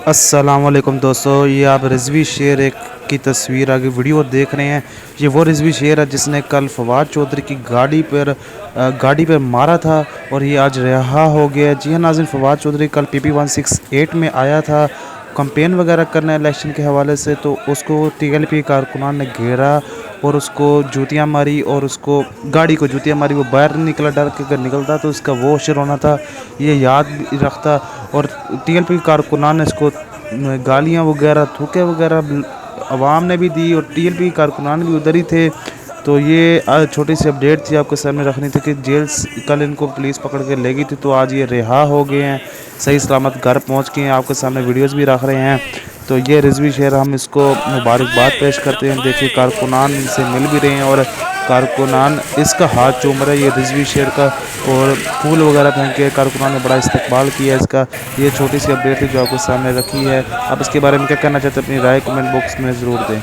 अस्सलामुअलैकुम दोस्तों, ये आप रिजवी शेर एक की तस्वीर आगे वीडियो देख रहे हैं। ये वो रिजवी शेर है जिसने कल फवाद चौधरी की गाड़ी पर मारा था और ये आज रिहा हो गया। जी हाँ नाज़रीन, फवाद चौधरी कल PP 168 में आया था कंपेन वगैरह करने इलेक्शन के हवाले से, तो उसको TLP कारकुनान ने घेरा और उसको जूतियाँ मारी और उसको गाड़ी को जूतियाँ मारी। वो बाहर निकला, डर के अगर निकलता तो उसका वो शेर होना था, ये याद भी रखता। और TLP कारकुनान ने इसको गालियाँ वगैरह थूके वगैरह अवाम ने भी दी और TLP कारकुनान भी उधर ही थे। तो ये छोटी सी अपडेट थी आपके सामने रखनी थी कि जेल कल इनको पुलिस पकड़ के ले गई थी, तो आज ये रिहा हो गए हैं, सही सलामत घर पहुंच गए हैं। आपके सामने वीडियोस भी रख रहे हैं। तो ये रिजवी शेर, हम इसको मुबारकबाद पेश करते हैं। देखिए कारकुनान से मिल भी रहे हैं और कारकुनान इसका हाथ चूम रहा है ये रिजवी शेर का, और फूल वगैरह फेंक के कारकुनान ने बड़ा इस्तकबाल किया इसका। ये छोटी सी अपडेट है जो आपके सामने रखी है। आप इसके बारे में क्या कहना चाहते हैं, अपनी राय कमेंट बॉक्स में ज़रूर दें।